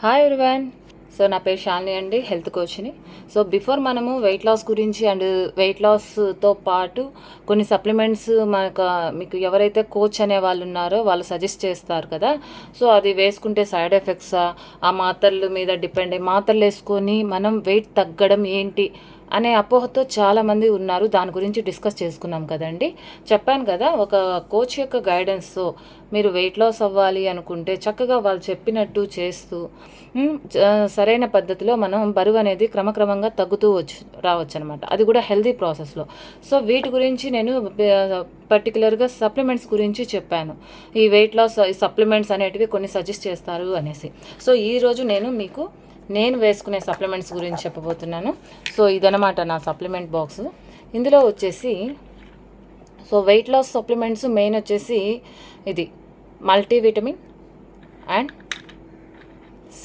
Hi everyone. So నా పేరు శాలిని అండి, హెల్త్ కోచ్ని. సో బిఫోర్ మనము వెయిట్ లాస్ గురించి అండ్ వెయిట్ లాస్తో పాటు కొన్ని సప్లిమెంట్స్ మీకు ఎవరైతే కోచ్ అనే వాళ్ళు ఉన్నారో వాళ్ళు సజెస్ట్ చేస్తారు కదా. సో అది వేసుకుంటే సైడ్ ఎఫెక్ట్సా, ఆ మాత్రల మీద డిపెండ్ అయ్యి మాత్రలు వేసుకొని మనం వెయిట్ తగ్గడం ఏంటి అనే అపోహతో చాలామంది ఉన్నారు. దాని గురించి డిస్కస్ చేసుకున్నాం కదండి. చెప్పాను కదా, ఒక కోచ్ యొక్క గైడెన్స్తో మీరు వెయిట్ లాస్ అవ్వాలి అనుకుంటే చక్కగా వాళ్ళు చెప్పినట్టు చేస్తూ సరైన పద్ధతిలో మనం బరువు అనేది క్రమక్రమంగా తగ్గుతూ రావచ్చు అనమాట. అది కూడా హెల్దీ ప్రాసెస్లో. సో వీటి గురించి నేను పర్టికులర్గా సప్లిమెంట్స్ గురించి చెప్పాను. ఈ వెయిట్ లాస్ సప్లిమెంట్స్ అనేటివి కొన్ని సజెస్ట్ చేస్తారు అనేసి. సో ఈరోజు నేను వేసుకునే సప్లిమెంట్స్ గురించి చెప్పబోతున్నాను. సో ఇదనమాట నా సప్లిమెంట్ బాక్స్. ఇందులో వచ్చేసి వెయిట్ లాస్ సప్లిమెంట్స్ మెయిన్ వచ్చేసి ఇది మల్టీవిటమిన్ అండ్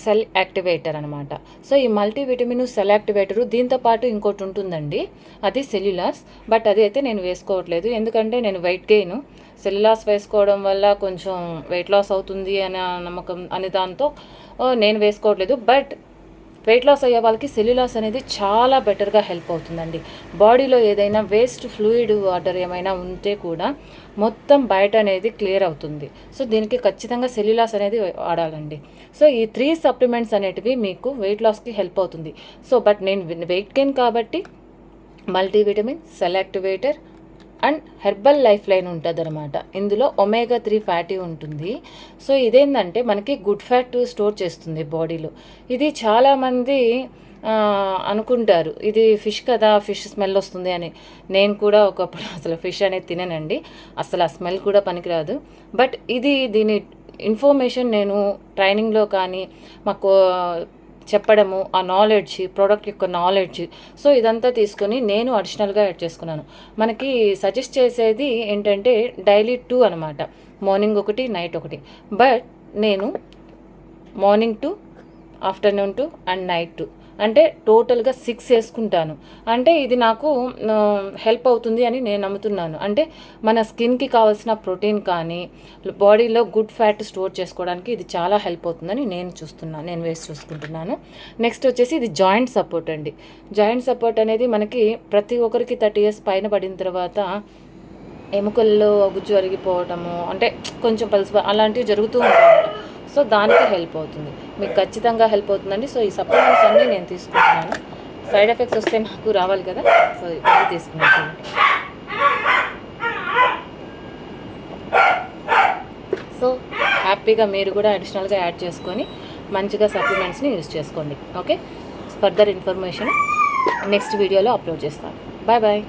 సెల్ యాక్టివేటర్ అనమాట. సో ఈ మల్టీవిటమిన్ సెల్ యాక్టివేటరు దీంతోపాటు ఇంకోటి ఉంటుందండి, అది సెల్యులాస్. బట్ అది అయితే నేను వేసుకోవట్లేదు, ఎందుకంటే నేను వెయిట్ గెయిన్. సెల్యులాస్ వేసుకోవడం వల్ల కొంచెం వెయిట్ లాస్ అవుతుంది అనే నమ్మకం అనే దాంతో నేను వేసుకోవట్లేదు. బట్ వెయిట్ లాస్ అయ్యే వాళ్ళకి సెల్యులాస్ అనేది చాలా బెటర్గా హెల్ప్ అవుతుందండి. బాడీలో ఏదైనా వేస్ట్ ఫ్లూయిడ్ వాటర్ ఏమైనా ఉంటే కూడా మొత్తం బయట అనేది క్లియర్ అవుతుంది. సో దీనికి ఖచ్చితంగా సెల్యులాస్ అనేది వాడాలండి. సో ఈ 3 సప్లిమెంట్స్ అనేటివి మీకు వెయిట్ లాస్కి హెల్ప్ అవుతుంది. సో బట్ నేను వెయిట్ గెయిన్ కాబట్టి multivitamin, cell activator and herbal life line ఉంటుంది అనమాట. ఇందులో omega-3 ఫ్యాటీ ఉంటుంది. సో ఇదేంటంటే మనకి గుడ్ ఫ్యాట్ స్టోర్ చేస్తుంది బాడీలో. ఇది చాలామంది అనుకుంటారు ఇది ఫిష్ కదా, ఫిష్ స్మెల్ వస్తుంది అని. నేను కూడా ఒకప్పుడు అసలు ఫిష్ అనేది తిననండి, అసలు ఆ స్మెల్ కూడా పనికిరాదు. బట్ దీని ఇన్ఫర్మేషన్ నేను ట్రైనింగ్లో కానీ మాకు చెప్పడము, ఆ నాలెడ్జ్, ప్రోడక్ట్ యొక్క నాలెడ్జ్, సో ఇదంతా తీసుకొని నేను అడిషనల్గా యాడ్ చేసుకున్నాను. మనకి సజెస్ట్ చేసేది ఏంటంటే డైలీ 2 అనమాట, మార్నింగ్ 1, నైట్ 1. బట్ నేను మార్నింగ్ 2, ఆఫ్టర్నూన్ 2 అండ్ నైట్ 2, అంటే టోటల్గా 6 వేసుకుంటాను. అంటే ఇది నాకు హెల్ప్ అవుతుంది అని నేను నమ్ముతున్నాను. అంటే మన స్కిన్కి కావాల్సిన ప్రోటీన్ కానీ బాడీలో గుడ్ ఫ్యాట్ స్టోర్ చేసుకోవడానికి ఇది చాలా హెల్ప్ అవుతుందని నేను వేసి చూసుకుంటున్నాను. నెక్స్ట్ వచ్చేసి ఇది జాయింట్ సపోర్ట్ అండి. జాయింట్ సపోర్ట్ అనేది మనకి ప్రతి ఒక్కరికి 30 years పైన పడిన తర్వాత ఎముకల్లో గుజ్జు అరిగిపోవటము, అంటే కొంచెం పలుసు అలాంటివి జరుగుతూ ఉంటాయి. సో దానికి హెల్ప్ అవుతుంది, మీకు ఖచ్చితంగా హెల్ప్ అవుతుందండి. సో ఈ సప్లిమెంట్స్ అన్నీ నేను తీసుకుంటున్నాను. సైడ్ ఎఫెక్ట్స్ వస్తే నాకు రావాలి కదా, సో ఇవన్నీ తీసుకున్నాను. సో హ్యాపీగా మీరు కూడా అడిషనల్గా యాడ్ చేసుకొని మంచిగా సప్లిమెంట్స్ని యూజ్ చేసుకోండి. ఓకే, ఫర్దర్ ఇన్ఫర్మేషన్ నెక్స్ట్ వీడియోలో అప్లోడ్ చేస్తాను. Bye bye.